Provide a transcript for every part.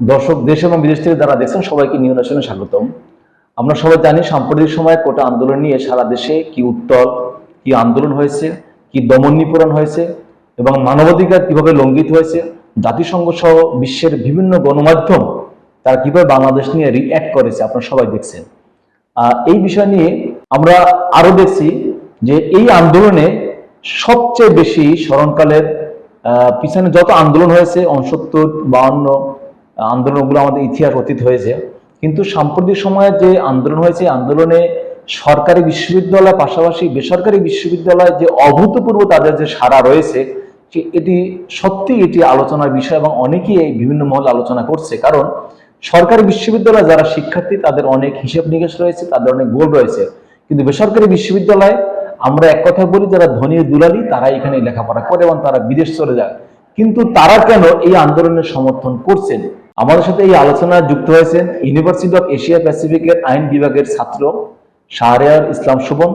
দর্শক, দেশ এবং বিদেশ থেকে যারা দেখছেন সবাইকে নিউ ন্যাশনে স্বাগতম। আমরা সবাই জানি সাম্প্রতিক সময়ে কোটা আন্দোলন নিয়ে সারা দেশে কি উত্তাল, কি আন্দোলন হয়েছে, কি দমন নিপীড়ন হয়েছে এবং মানবাধিকার কিভাবে লঙ্ঘিত হয়েছে। জাতিসংঘ সহ বিশ্বের বিভিন্ন গণমাধ্যম তারা কিভাবে বাংলাদেশ নিয়ে রিঅ্যাক্ট করেছে আপনারা সবাই দেখছেন। এই বিষয় নিয়ে আমরা আরো দেখছি যে এই আন্দোলনে সবচেয়ে বেশি স্মরণকালের পিছনে যত আন্দোলন হয়েছে 69-52 আন্দোলনগুলো আমাদের ইতিহাস অতীত হয়েছে, কিন্তু সাম্প্রতিক সময়ে যে আন্দোলন হয়েছে আন্দোলনে সরকারি বিশ্ববিদ্যালয় পাশাপাশি বেসরকারি বিশ্ববিদ্যালয় যে অভূতপূর্ব তাদের যে সাড়া রয়েছে, এটি সত্যি এটি আলোচনার বিষয় এবং অনেকেই এই বিভিন্ন মহলে আলোচনা করছে। কারণ সরকারি বিশ্ববিদ্যালয় যারা শিক্ষার্থী তাদের অনেক হিসেব নিকেশ রয়েছে, তাদের অনেক গোল রয়েছে, কিন্তু বেসরকারি বিশ্ববিদ্যালয়ে আমরা এক কথা বলি যারা ধনীর দুলালি তারা এখানে লেখাপড়া করে এবং তারা বিদেশ চলে যায়। কিন্তু তারা কেন এই আন্দোলনের সমর্থন করছেন? আমাদের সাথে এই আলোচনায় যুক্ত হয়েছেন ইউনিভার্সিটি অফ এশিয়া প্যাসিফিকের আইন বিভাগের ছাত্র শাহরিয়ার ইসলাম শোভন।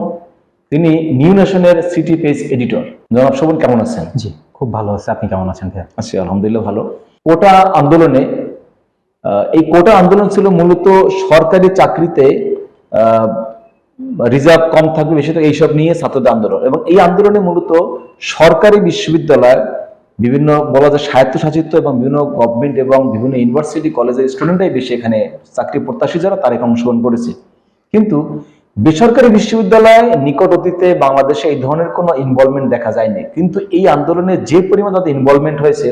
তিনি নিউ নেশনের সিটি পেজ এডিটর। জনাব শোভন, কেমন আছেন? জি, খুব ভালো আছে। আপনি কেমন আছেন ভাইয়া? আছি আলহামদুলিল্লাহ ভালো। কোটা আন্দোলনে এই কোটা আন্দোলন ছিল মূলত সরকারি চাকরিতে রিজার্ভ কম থাকবে বেশি থাকবে এইসব নিয়ে ছাত্রদের আন্দোলন, এবং এই আন্দোলনে মূলত সরকারি বিশ্ববিদ্যালয় বিভিন্ন বলা যায় স্বায়ত্তশাসিত এবং বিভিন্ন গভর্নমেন্ট এবং বিভিন্ন ইউনিভার্সিটি কলেজের স্টুডেন্টরাই বেশি এখানে চাকরি প্রত্যাশী যারা তারা এখানে অংশগ্রহণ করেছে। কিন্তু বেসরকারি বিশ্ববিদ্যালয় নিকট অতীতে বাংলাদেশে এই ধরনের কোনো ইনভলভমেন্ট দেখা যায়নি, কিন্তু এই আন্দোলনে যে পরিমাণ তাদের ইনভলভমেন্ট হয়েছে,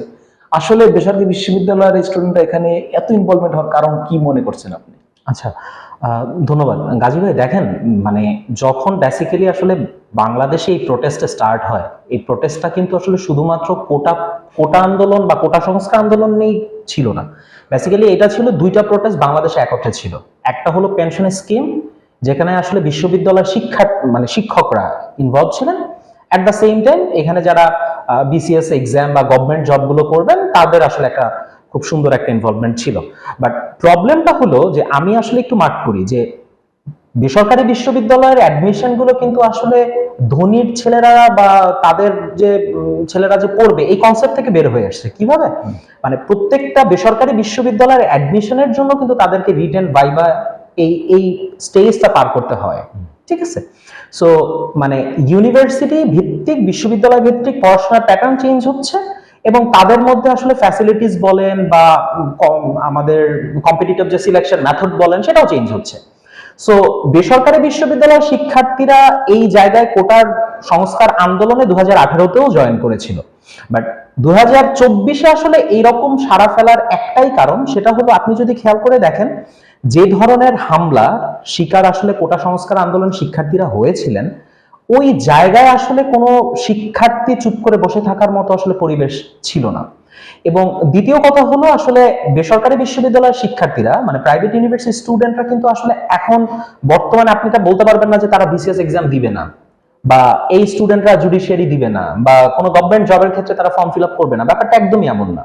আসলে বেসরকারি বিশ্ববিদ্যালয়ের স্টুডেন্টরা এখানে এত ইনভলভমেন্ট হওয়ার কারণ কি মনে করছেন আপনি? আচ্ছা, ধন্যবাদ গাজী ভাই। দেখেন, মানে যখন বেসিক্যালি আসলে বাংলাদেশে এই প্রোটেস্টটা স্টার্ট হয়, এই প্রোটেস্টটা কিন্তু আসলে শুধুমাত্র কোটা আন্দোলন বা কোটা সংস্কার আন্দোলন নেই ছিল না। বেসিক্যালি এটা ছিল দুইটা প্রোটেস্ট বাংলাদেশে একত্রে ছিল। একটা হলো পেনশন স্কিম, যেখানে আসলে বিশ্ববিদ্যালয়ের শিক্ষকরা ইনভলভ ছিলেন। অ্যাট দ্য সেম টাইম এখানে যারা বিসিএস এক্সাম বা গভর্নমেন্ট জবগুলো করবেন তাদের আসলে একটা খুব সুন্দর একটা ইনভলভমেন্ট ছিল। বাট প্রবলেমটা হলো যে আমি আসলে একটু মার্ক করি যে বেসরকারি বিশ্ববিদ্যালয়ের অ্যাডমিশন গুলো কিন্তু আসলে ধনীর ছেলেরা বা তাদের যে ছেলেরা যে পড়বে এই কনসেপ্ট থেকে বের হয়ে আসছে। কিভাবে? মানে প্রত্যেকটা বেসরকারি বিশ্ববিদ্যালয়ের অ্যাডমিশনের জন্য কিন্তু তাদেরকে রিটেন ভাইভা এই স্টেজটা পার করতে হয়। ঠিক আছে? সো মানে ইউনিভার্সিটি ভিত্তিক বিশ্ববিদ্যালয় ভিত্তিক পড়াশোনার প্যাটার্ন চেঞ্জ হচ্ছে এবং তাদের মধ্যে আসলে ফ্যাসিলিটিস বলেন বা আমাদের কম্পিটিটিভ যে সিলেকশন মেথড বলেন সেটাও চেঞ্জ হচ্ছে। সো বেসরকারি বিশ্ববিদ্যালয়ের শিক্ষার্থীরা এই জায়গায় কোটার সংস্কার আন্দোলনে 2018-তেও জয়েন করেছিল। বাট 2024-এ আসলে এইরকম সাড়া ফেলার একটাই কারণ, সেটা হলো আপনি যদি খেয়াল করে দেখেন যে ধরনের হামলা শিকার আসলে কোটা সংস্কার আন্দোলন শিক্ষার্থীরা হয়েছিলেন, ওই জায়গায় আসলে কোনো শিক্ষার্থী চুপ করে বসে থাকার মতো আসলে পরিবেশ ছিল না। এবং দ্বিতীয় কথা হলো আসলে বেসরকারি বিশ্ববিদ্যালয়ের শিক্ষার্থীরা মানে প্রাইভেট ইউনিভার্সিটি স্টুডেন্টরা কিন্তু আসলে এখন বর্তমানে আপনি এটা বলতে পারবেন না যে তারা বিসিএস এক্সাম দিবে না বা এই স্টুডেন্টরা জুডিশিয়ারি দিবে না বা কোনো গভর্নমেন্ট জবের ক্ষেত্রে তারা ফর্ম ফিল আপ করবে না। ব্যাপারটা একদমই এমন না।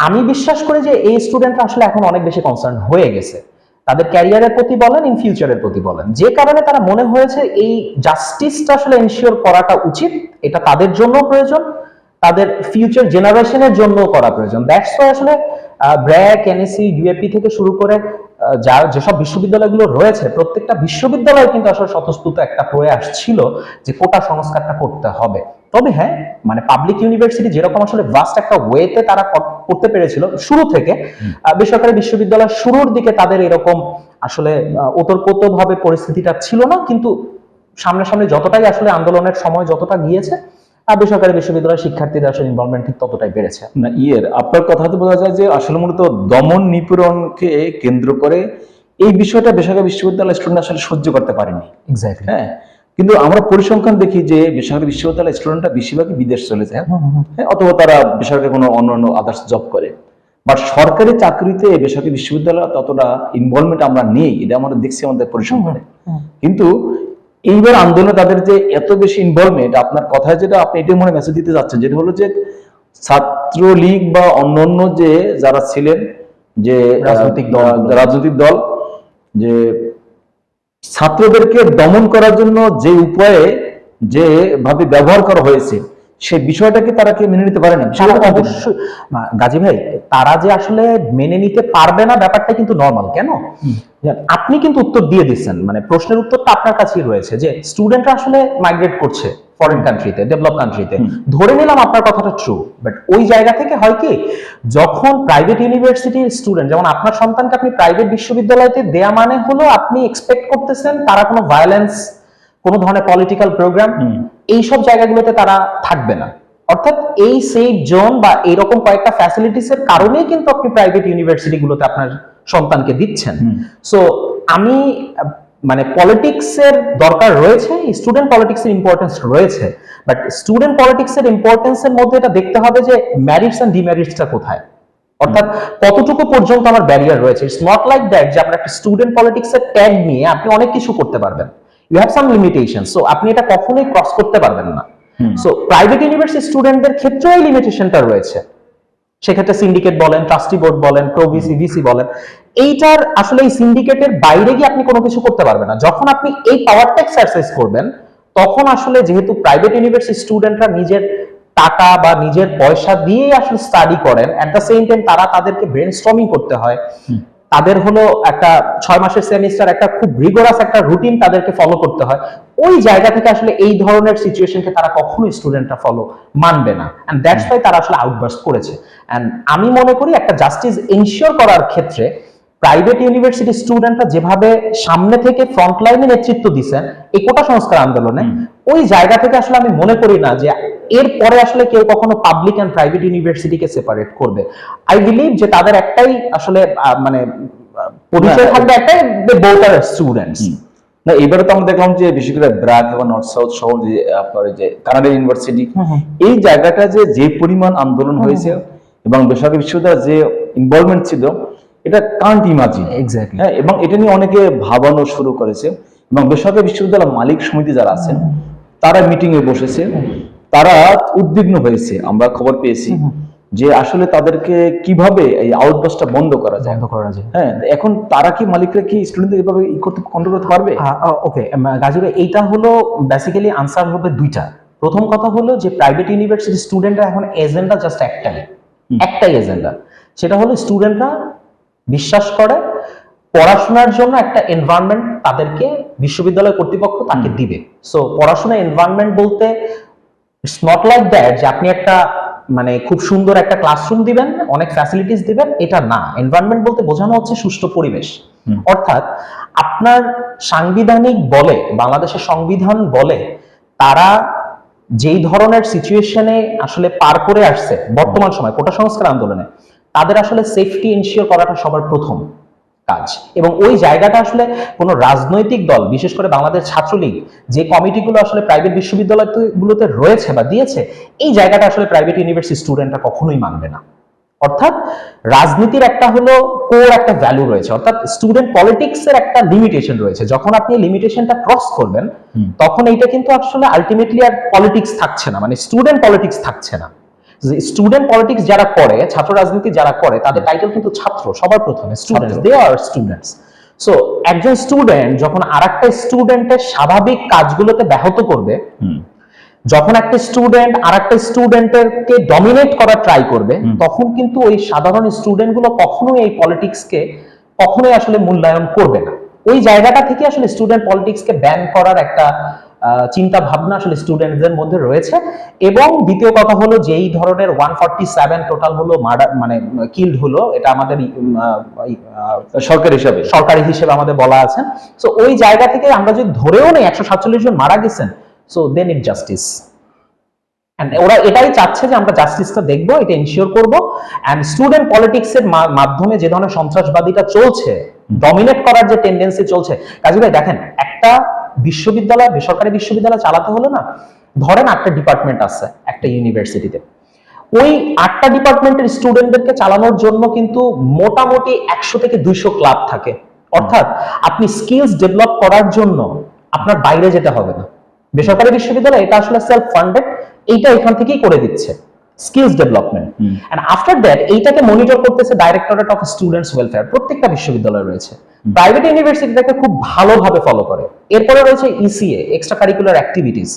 আমি বিশ্বাস করি যে এই স্টুডেন্টরা আসলে এখন অনেক বেশি কনসার্ন হয়ে গেছে তাদের ক্যারিয়ারের প্রতি বলেন, ইন ফিউচারের প্রতি বলেন, যে কারণে তারা মনে হয়েছে এই জাস্টিসটা আসলে এনশিওর করাটা উচিত। এটা তাদের জন্য প্রয়োজন, তাদের ফিউচার জেনারেশনের জন্য করা প্রয়োজন। দ্যাটস ওয়াই আসলে ব্র্যাক, এনএসসি, ইউএপি থেকে শুরু করে যেসব বিশ্ববিদ্যালয়গুলো রয়েছে প্রত্যেকটা বিশ্ববিদ্যালয় কিন্তু আসলে স্বতঃস্ফূর্ত একটা প্রয়াস ছিল যে কোটা সংস্কারটা করতে হবে। তবে হ্যাঁ, মানে পাবলিক ইউনিভার্সিটি যেরকম আসলে ভাস্ট একটা ওয়েতে তারা করতে পেরেছিল শুরু থেকে, বেসরকারি বিশ্ববিদ্যালয় শুরুর দিকে তাদের এরকম আসলে ওতপ্রোতভাবে পরিস্থিতিটা ছিল না। কিন্তু সামনে সামনে যতটাই আসলে আন্দোলনের সময় যতটা গিয়েছে, বেসরকারি বিশ্ববিদ্যালয়ের শিক্ষার্থীদের আসলে ইনভলভমেন্ট ঠিক ততটাই বেড়েছে। না, আপনার কথাতে বোঝা যায় যে আসলে মূলত দমন নিপীড়নকে কেন্দ্র করে এই বিষয়টা বেসরকারি বিশ্ববিদ্যালয়ের স্টুডেন্ট আসলে সহ্য করতে পারেনি। এক্স্যাক্টলি। হ্যাঁ, কিন্তু আমরা পরিসংখ্যান দেখি যে বেসরকারি বিশ্ববিদ্যালয়ের স্টুডেন্টরা বেশিরভাগই বিদেশ চলে যায়, হ্যাঁ, অথবা তারা বেসরকারি কোনো অন্যান্য আদার্স জব করে। বাট সরকারি চাকরিতে বেসরকারি বিশ্ববিদ্যালয় ততটা ইনভলভমেন্ট আমরা নেই, এটা আমরা দেখছি আমাদের পরিসংখ্যানে। কিন্তু এইবার আন্দোলনে তাদের যে এত বেশি ইনভলভমেন্ট, আপনার কথায় যেটা আপনি এটাই মনে মেসেজ দিতে যাচ্ছেন, যেটা হলো যে ছাত্রলীগ বা অন্যান্য যে যারা ছিলেন যে রাজনৈতিক দল যে ছাত্রদেরকে দমন করার জন্য যে উপায়ে যে ভাবে ব্যবহার করা হয়েছে, সেই বিষয়টাকে তারা কি মেনে নিতে পারে না? অবশ্যই গাজী ভাই, তারা যে আসলে মেনে নিতে পারবে না ব্যাপারটা কিন্তু নরমাল। কেন? আপনি কিন্তু উত্তর দিয়ে দিচ্ছেন, মানে প্রশ্নের উত্তরটা আপনার কাছেই রয়েছে যে স্টুডেন্টরা আসলে মাইগ্রেট করছে ফরেন কান্ট্রিতে, ডেভেলপ কান্ট্রিতে। ধরে নিলাম আপনার কথাটা ট্রু, বাট ওই জায়গা থেকে হয় কি, যখন প্রাইভেট ইউনিভার্সিটির স্টুডেন্ট, যেমন আপনার সন্তানকে আপনি প্রাইভেট বিশ্ববিদ্যালয়তে দেয়া মানে হলো আপনি এক্সপেক্ট করতেছেন তারা কোনো ভায়োলেন্স, কোনো ধরনের পলিটিক্যাল প্রোগ্রাম, এইসব জায়গাগুলোতে তারা থাকবে না। অর্থাৎ এই সেফ জোন বা এইরকম কয়েকটা ফ্যাসিলিটিস এর কারণেই কিন্তু আপনি প্রাইভেট ইউনিভার্সিটি গুলোতে আপনার সন্তানকে দিচ্ছেন। সো আমি মানে পলিটিক্স এর দরকার রয়েছে, স্টুডেন্ট পলিটিক্স এর ইম্পর্টেন্স রয়েছে, বাট স্টুডেন্ট পলিটিক্স এর ইম্পর্টেন্স এর মধ্যে এটা দেখতে হবে যে মেরিটস এন্ড ডিমেরিটসটা কোথায়, অর্থাৎ কতটুকু পর্যন্ত আমার ব্যারিয়ার রয়েছে। ইটস নট লাইক দ্যাট যে আপনার একটা স্টুডেন্ট পলিটিক্স এর ট্যাগ নিয়ে আপনি অনেক কিছু করতে পারবেন। You have some limitation, so আপনি এটা কখনোই ক্রস করতে পারবেন না। সো প্রাইভেট ইউনিভার্সিটি স্টুডেন্টদের ক্ষেত্রে এই লিমিটেশনটা রয়েছে। সেক্ষেত্রে সিন্ডিকেট বলেন, ট্রাস্টি বোর্ড বলেন, প্রোভিসি, ভিসি বলেন, এইটার আসলে এই সিন্ডিকেটের বাইরে গিয়ে আপনি কোনো কিছু করতে পারবেন না। যখন আপনি এই পাওয়ারটা এক্সারসাইজ করবেন, তখন আসলে যেহেতু প্রাইভেট ইউনিভার্সিটি স্টুডেন্টরা নিজের টাকা বা নিজের পয়সা দিয়ে আসলে স্টাডি করেন, এট দ্য সেম টাইম তারা তাদেরকে ব্রেনস্টর্মিং করতে হয়, তাদের হলো একটা 6 মাসের সেমিস্টার, একটা খুব রিগোরাস একটা রুটিন তাদেরকে ফলো করতে হয়। ওই জায়গা থেকে আসলে এই ধরনের সিচুয়েশনকে তারা কখনোই স্টুডেন্টরা ফলো মানবে না, এন্ড দ্যাটস ওয়াই তারা আসলে আউটবার্স্ট করেছে। এন্ড আমি মনে করি একটা জাস্টিস এনশিওর করার ক্ষেত্রে প্রাইভেট ইউনিভার্সিটি স্টুডেন্টরা যেভাবে সামনে থেকে ফ্রন্ট লাইনে নেতৃত্ব দিচ্ছেন এই কোটা সংস্কার আন্দোলনে, ওই জায়গা থেকে আসলে আমি মনে করি না যে এরপরে আসলে কেউ কখনো পাবলিক এন্ড প্রাইভেট ইউনিভার্সিটিকে সেপারেট করবে। আই বিলিভ যে তাদের একটাই আসলে মানে পরিচয় থাকবে, একটাই, দে বোথ আর স্টুডেন্টস। না, এবারে তো আমরা দেখলাম যে বিশেষ করে ব্র্যাক এবং নর্থ সাউথ সহ যে আপনার যে কানাডা ইউনিভার্সিটি, এই জায়গাটা যে পরিমাণ আন্দোলন হয়েছে এবং বেসরকারি বিশ্ববিদ্যালয়ের যে ইনভলভমেন্ট ছিল, এটা কান্ট ইমাজিন। এক্স্যাক্টলি। হ্যাঁ, এবং এটা নিয়ে অনেকে ভাবানো শুরু করেছে, এবং বেসরকারি বিশ্ববিদ্যালয় মালিক সমিতি যারা আছেন তারা মিটিং এ বসেছে, তারা উদ্বিগ্ন হয়েছে। আমরা খবর পেয়েছি যে আসলে তাদেরকে কিভাবে এই আউটবাসটা বন্ধ করা যায়। হ্যাঁ, এখন তারা কি, মালিকরা কি স্টুডেন্টদের এভাবে কন্ট্রোল করতে পারবে? ওকে গাজী ভাই, এইটা হলো বেসিক্যালি আনসার হবে দুইটা। প্রথম কথা হলো যে প্রাইভেট ইউনিভার্সিটি স্টুডেন্টরা এখন এজেন্ডা জাস্ট একটাই এজেন্ডা, সেটা হলো স্টুডেন্টরা বিশ্বাস করে পড়াশোনার জন্য একটা এনভায়রনমেন্ট তাদেরকে বিশ্ববিদ্যালয় কর্তৃপক্ষ তাকে দিবে। সো পড়াশোনা এনভায়রনমেন্ট বলতে ইটস নট লাইক দ্যাট যে আপনি একটা মানে খুব সুন্দর একটা ক্লাসরুম দিবেন, অনেক ফ্যাসিলিটিস দিবেন, এটা না। এনভায়রনমেন্ট বলতে বোঝানো হচ্ছে সুষ্ঠু পরিবেশ। অর্থাৎ আপনার সাংবিধানিক বলে, বাংলাদেশের সংবিধান বলে, তারা যেই ধরনের সিচুয়েশনে আসলে পার করে আসছে বর্তমান সময় কোটা সংস্কার আন্দোলনে, তাদের আসলে সেফটি এনশিওর করাটা সবার প্রথম কাজ। এবং ওই জায়গাটা আসলে কোন রাজনৈতিক দল, বিশেষ করে বাংলাদেশ ছাত্রলীগ যে কমিটিগুলো আসলে প্রাইভেট বিশ্ববিদ্যালয়গুলোতে রয়েছে বা দিয়েছে, এই জায়গাটা আসলে প্রাইভেট ইউনিভার্সিটি স্টুডেন্টরা কখনোই মানবে না। অর্থাৎ রাজনীতির একটা হলো কোর একটা ভ্যালু রয়েছে, অর্থাৎ স্টুডেন্ট পলিটিক্স এর একটা লিমিটেশন রয়েছে। যখন আপনি লিমিটেশনটা ক্রস করবেন, তখন এইটা কিন্তু আসলে আলটিমেটলি আর পলিটিক্স থাকছে না, মানে স্টুডেন্ট পলিটিক্স থাকছে না। স্টুডেন্ট পলিটিক্স যারা করে, ছাত্র রাজনীতি যারা করে, তাদের টাইটেল কিন্তু ছাত্র, সবার প্রথমে স্টুডেন্টস, দে আর স্টুডেন্টস। সো একজন স্টুডেন্ট যখন আরেকটা স্টুডেন্টের স্বাভাবিক কাজগুলোতে ব্যাহত করবে, যখন একটা স্টুডেন্ট আরেকটা স্টুডেন্টকে ডমিনেট করার ট্রাই করবে, তখন কিন্তু ওই সাধারণ স্টুডেন্টগুলো কখনোই এই পলিটিক্সকে কখনোই আসলে মূল্যায়ন করবে না। ওই জায়গাটা থেকে আসলে স্টুডেন্ট পলিটিক্সকে ব্যান করার একটা চিন্তা ভাবনা আসলে স্টুডেন্টদের মধ্যে রয়েছে। এবং দ্বিতীয় কথা হলো যে এই ধরনের 147 টোটাল হলো মার্ডার, মানে কিলড হলো, এটা আমাদের সরকারি হিসেবে আমাদের বলা আছে। সো ওই জায়গা থেকে আমরা যদি ধরেও নেই 147 জন মারা গেছেন, so they need justice. And ওরা এটাই চাচ্ছে যে আমরা জাস্টিসটা দেখব, এটা এনশিওর করব। এন্ড স্টুডেন্ট পলিটিক্স এর মাধ্যমে যে ধরনের সন্ত্রাসবাদীটা চলছে, ডমিনেট করার যে টেন্ডেন্সি চলছে, কাজী ভাই দেখেন, একটা বিশ্ববিদ্যালয়, বেসরকারি বিশ্ববিদ্যালয় চালাতে হলে না, ধরেন 8টা ডিপার্টমেন্ট আছে একটা ইউনিভার্সিটিতে, ওই 8টা ডিপার্টমেন্টের স্টুডেন্টদেরকে চালানোর জন্য কিন্তু মোটামুটি 100 থেকে 200 ক্লাব থাকে। অর্থাৎ আপনি স্কিলস ডেভেলপ করার জন্য আপনার বাইরে যেতে হবে না। বেসরকারি বিশ্ববিদ্যালয় এটা আসলে সেলফ ফান্ডেড, এইটা এখান থেকেই করে দিচ্ছে skills development. And after that এইটাকে মনিটর করতেছে ডাইরেক্টরেট অফ স্টুডেন্টস ওয়েলফেয়ার, প্রত্যেকটা বিশ্ববিদ্যালয় রয়েছে। প্রাইভেট ইউনিভার্সিটিটাকে খুব ভালোভাবে ফলো করে। এরপরে রয়েছে ইসিএ, এক্সট্রা কারিকুলার অ্যাক্টিভিটিস।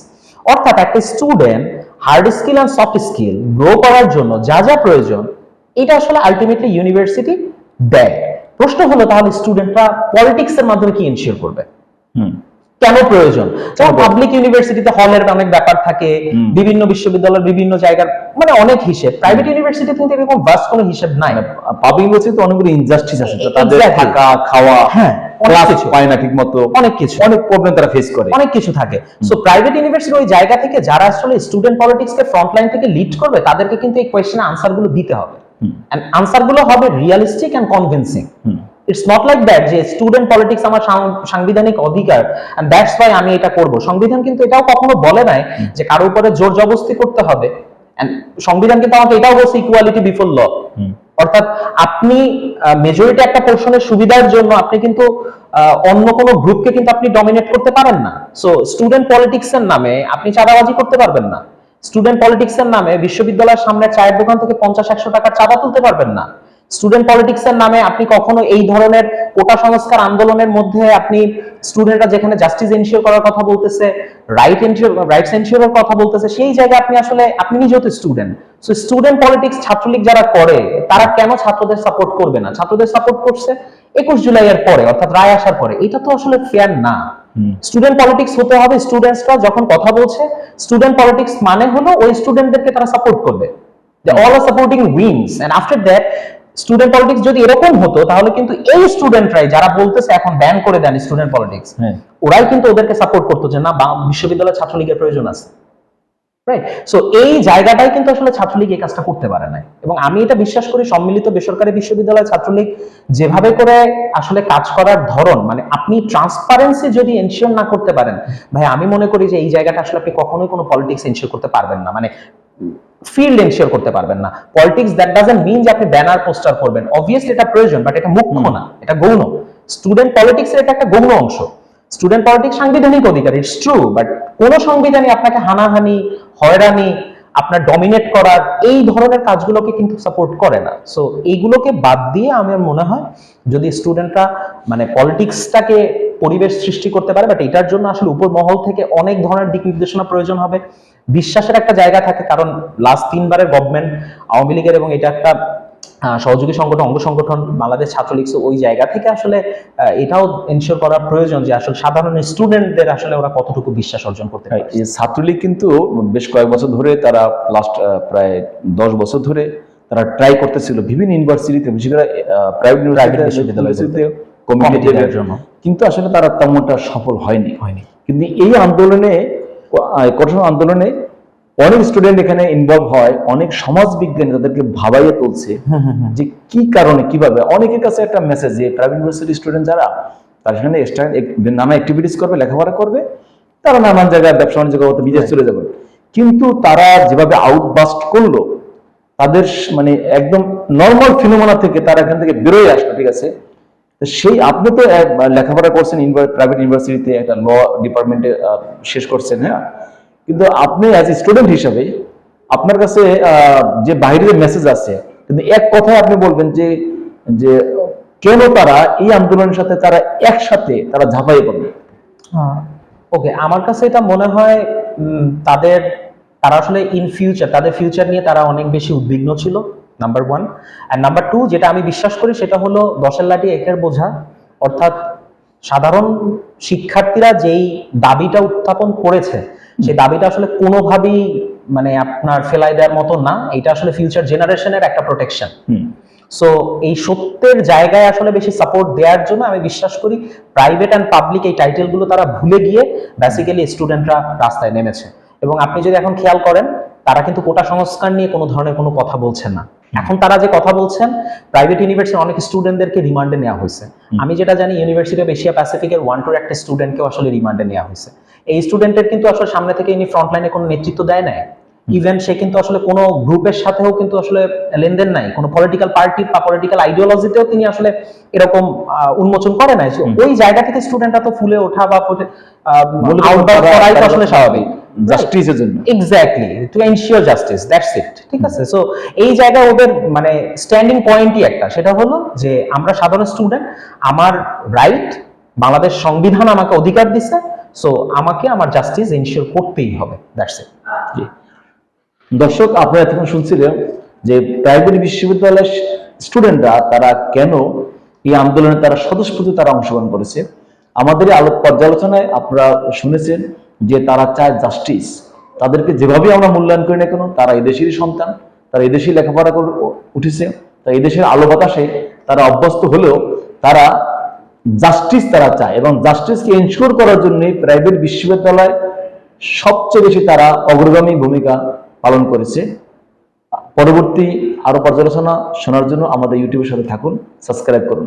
অর্থাৎ একটা student hard skill and soft skill grow করার জন্য যা যা প্রয়োজন, এটা আসলে আলটিমেটলি ইউনিভার্সিটি দেয়। প্রশ্ন হলো তাহলে স্টুডেন্টরা পলিটিক্স এর মাধ্যমে কি এনশিওর করবে? কেন প্রয়োজন? যেমন পাবলিক ইউনিভার্সিটিতে হলের অনেক ব্যাপার থাকে, বিভিন্ন বিশ্ববিদ্যালয়ের বিভিন্ন জায়গার মানে অনেক হিসেব। প্রাইভেট ইউনিভার্সিটি কিন্তু এরকম ভাস্ট কোনো হিসেব নাই। পাবলিক ইউনিভার্সিটিতে অনেকগুলো ইনজাস্টিস আছে, তো তাদের Exactly. থাকা খাওয়া, হ্যাঁ, অনেক ক্লাস কিছু। পায় না ঠিক মতো, অনেক কিছু, অনেক প্রবলেম তারা ফেস করে। অনেক কিছু থাকে। সো প্রাইভেট ইউনিভার্সিটির ওই জায়গা থেকে যারা আসলে স্টুডেন্ট পলিটিক্সকে ফ্রন্টলাইন থেকে লিড করবে, তাদেরকে কিন্তু এই কোয়েশ্চেনে আনসার গুলো দিতে হবে, এন্ড আনসার গুলো হবে realistic and convincing. It's not like that যে স্টুডেন্ট পলিটিক্স আমার সাংবিধানিক অধিকার এন্ড দ্যাটস ওয়াই আমি এটা করব। সংবিধান কিন্তু এটাও কখনো বলে নাই যে কারো উপরে জোর জবরদস্তি করতে হবে। এন্ড সংবিধান কিন্তু আমাকে এটাও বলছে ইকুয়ালিটি বিফোর ল, অর্থাৎ আপনি মেজরিটি একটা পোর্শনের সুবিধার জন্য আপনি কিন্তু অন্য কোনো গ্রুপকে কিন্তু আপনি ডমিনেট করতে পারেন না। সো স্টুডেন্ট পলিটিক্স এর নামে আপনি চাঁদাবাজি করতে পারবেন না। স্টুডেন্ট পলিটিক্স এর নামে বিশ্ববিদ্যালয়ের সামনে চায়ের দোকান থেকে 50-100 টাকার চাঁদা তুলতে পারবেন না। স্টুডেন্ট পলিটিক্স এর নামে আপনি কখনো এই ধরনের কোটা সংস্কার আন্দোলনের মধ্যে আপনি স্টুডেন্টরা যেখানে জাস্টিস এনশিওর করার কথা বলতেছে, রাইটস এনশিওরের কথা বলতেছে, সেই জায়গায় আপনি আসলে আপনি নিজেও তো student. So student politics Chhatra League যারা করে তারা কেন ছাত্রদের সাপোর্ট করবে না? ছাত্রদের সাপোর্ট করছে 21 জুলাই এর পরে, অর্থাৎ রায় আসার পরে। এটা তো আসলে ফেয়ার না। স্টুডেন্ট পলিটিক্স হতে হবে স্টুডেন্টসরা যখন কথা বলছে, স্টুডেন্ট পলিটিক্স মানে হলো ওই স্টুডেন্টদেরকে তারা সাপোর্ট করবে, they all are supporting wings. And after that student politics যদি এরকম হতো, তাহলে কিন্তু এই স্টুডেন্টরাই যারা বলতেছে এখন ব্যান করে দেন স্টুডেন্ট পলিটিক্স, ওরাই কিন্তু ওদেরকে সাপোর্ট করতো যে না বিশ্ববিদ্যালয় ছাত্রলীগের প্রয়োজন আছে, রাইট? সো এই জায়গাটাই কিন্তু আসলে ছাত্রলীগ এই কাজটা করতে পারে না। এবং আমি এটা বিশ্বাস করি সম্মিলিত বেসরকারি বিশ্ববিদ্যালয় ছাত্রলীগ যেভাবে করে আসলে কাজ করার ধরন, মানে আপনি ট্রান্সপারেন্সি যদি এনশিওর না করতে পারেন, ভাই আমি মনে করি যে এই জায়গাটা আসলে আপনি কখনোই কোনো পলিটিক্স এনশিওর করতে পারবেন না, মানে ফিল্ড এনশিওর করতে পারবেন না। পলিটিক্স দ্যাট ডাজন্ট মিন যে আপনি ব্যানার পোস্টার করবেন, অবভিয়াসলি এটা প্রয়োজন, বাট এটা মুখ্য না, এটা গৌণ। স্টুডেন্ট পলিটিক্স এর এটা একটা গৌণ অংশ। স্টুডেন্ট পলিটিক্স সাংবিধানিক অধিকার, ইটস ট্রু, বাট কোন সংবিধানই আপনাকে হানাহানি, হয়রানি, আপনার ডমিনেট করার এই ধরনের কাজগুলোকে কিন্তু সাপোর্ট করে না। সো এইগুলোকে বাদ দিয়ে আমার মনে হয় যদি স্টুডেন্টরা মানে পলিটিক্সটাকে পরিবেশ সৃষ্টি করতে পারে, বাট এটার জন্য আসলে উপর মহল থেকে অনেক ধরনের দিক নির্দেশনা প্রয়োজন হবে। বিশ্বাসের একটা জায়গা থাকে, কারণ লাস্ট 3 বারের গভর্নমেন্ট আওয়ামী লীগের, এবং এটা একটা সহযোগী সংগঠন, অঙ্গ সংগঠন বাংলাদেশ ছাত্রলীগ, ওই জায়গা থেকে আসলে এটাও এনশিওর করা প্রয়োজন যে আসলে সাধারণ স্টুডেন্টদের আসলে ওরা কতটুকু বিশ্বাস অর্জন করতে পারে। এই ছাত্রলীগ কিন্তু বেশ কয়েক বছর ধরে, তারা লাস্ট প্রায় 10 বছর ধরে তারা ট্রাই করতেছিল বিভিন্ন ইউনিভার্সিটিতে, বিশেষ করে প্রাইভেট ইউনিভার্সিটিতে কমিটির জন্য, কিন্তু আসলে তারা তেমনটা সফল হয়নি। কিন্তু এই আন্দোলনে, কঠোর আন্দোলনে অনেক স্টুডেন্ট এখানে ইনভলভ হয়, অনেক সমাজ বিজ্ঞানী তাদেরকে ভাবাইয়ে তুলছে যে কি কারণে কিভাবে। অনেকের কাছে একটা মেসেজ যে প্রাইভেট ইউনিভার্সিটি স্টুডেন্ট যারা, তারা সেখানে নানা অ্যাক্টিভিটিস করবে, লেখাপড়া করবে, তারা নানান জায়গায় ব্যবসা বাণিজ্য করতে বিদেশ চলে যাবে। কিন্তু তারা যেভাবে আউটবাস্ট করলো, তাদের মানে একদম নর্মাল ফিনোমেনা থেকে তারা এখান থেকে বেরোয় আসলো, ঠিক আছে? সেই আপনি তো লেখাপড়া করছেন প্রাইভেট ইউনিভার্সিটিতে, একটা ল ডিপার্টমেন্টে শেষ করছেন, হ্যাঁ, কিন্তু আপনি অ্যাজ এ স্টুডেন্ট হিসাবে আপনার কাছে যে বাইরের মেসেজ আছে, কিন্তু এক কথায় আপনি বলবেন যে যে কেন তারা এই আন্দোলনের সাথে তারা একসাথে তারা ঝাঁপাই পড়বে? ওকে, আমার কাছে এটা মনে হয় তারা আসলে ইন ফিউচার, তাদের ফিউচার নিয়ে তারা অনেক বেশি উদ্বিগ্ন ছিল, নাম্বার 1। আর নাম্বার 2, যেটা আমি বিশ্বাস করি সেটা হলো 10-এর লাঠি 1-এর বোঝা, অর্থাৎ সাধারণ শিক্ষার্থীরা যেই দাবিটা উত্থাপন করেছে, সেই দাবিটা আসলে কোনোভাবেই মানে আপনার ফেলাই দেওয়ার মতো না। এটা আসলে ফিউচার জেনারেশনের একটা প্রোটেকশন। সো এই সত্যের জায়গায় আসলে বেশি সাপোর্ট দেওয়ার জন্য আমি বিশ্বাস করি প্রাইভেট অ্যান্ড পাবলিক এই টাইটেলগুলো তারা ভুলে গিয়ে বেসিক্যালি স্টুডেন্টরা রাস্তায় নেমেছে। এবং আপনি যদি এখন খেয়াল করেন, তারা কিন্তু কোটা সংস্কার নিয়ে কোনো ধরনের কোনো কথা বলছেন না। এখন তারা যে কথা বলছেন, প্রাইভেট ইউনিভার্সিটির অনেক স্টুডেন্টদেরকে রিমান্ডে নেওয়া হয়েছে। আমি যেটা জানি ইউনিভার্সিটি অফ এশিয়া প্যাসিফিকের 1-2 একটা স্টুডেন্টকেও আসলে রিমান্ডে নেওয়া হয়েছে। এই স্টুডেন্টের কিন্তু আসলে সামনে থেকে ইনি ফ্রন্টলাইনে কোনো নেতৃত্ব দেয় নাই, ইভেন সে কিন্তু আসলে কোনো গ্রুপের সাথেও কিন্তু আসলে লেনদেন নাই, কোনো পলিটিক্যাল পার্টি বা পলিটিক্যাল আইডিওলজিতেও তিনি আসলে এরকম উন্মোচন করে নাই। ওই জায়গা থেকে স্টুডেন্টরা তো ফুলে ওঠা বা আউটবাস্ট করাই তো আসলে স্বাভাবিক, জাস্টিসের জন্য, exactly, to ensure justice, that's it, ঠিক আছে? সো এই জায়গায় ওদের মানে স্ট্যান্ডিং পয়েন্টই একটা, সেটা হলো যে আমরা সাধারণ স্টুডেন্ট, আমার রাইট, বাংলাদেশ সংবিধান আমাকে অধিকার দিচ্ছে, সো আমাকে আমার জাস্টিস এনশিওর করতেই হবে, দ্যাটস ইট। দর্শক, আপনারা এতক্ষণ শুনছিলেন যে প্রাইভেট বিশ্ববিদ্যালয়ের স্টুডেন্টরা তারা কেন এই আন্দোলনে তারা স্বতঃস্ফূর্ত তারা অংশগ্রহণ করেছে। আমাদের এই পর্যালোচনায় আপনারা শুনেছেন যে তারা চায় জাস্টিস। তাদেরকে যেভাবে আমরা মূল্যায়ন করি না কেন, তারা এদেশেরই সন্তান, তারা এদেশেই লেখাপড়া করে উঠেছে, তারা এদেশের আলো বাতাসে তারা অভ্যস্ত হলেও তারা জাস্টিস তারা চায়, এবং জাস্টিসকে এনশিওর করার জন্য প্রাইভেট বিশ্ববিদ্যালয় সবচেয়ে বেশি তারা অগ্রগামী ভূমিকা পালন করেছে। পরবর্তী আরো পর্যালোচনা শোনার জন্য আমাদের ইউটিউবের সাথে থাকুন, সাবস্ক্রাইব করুন।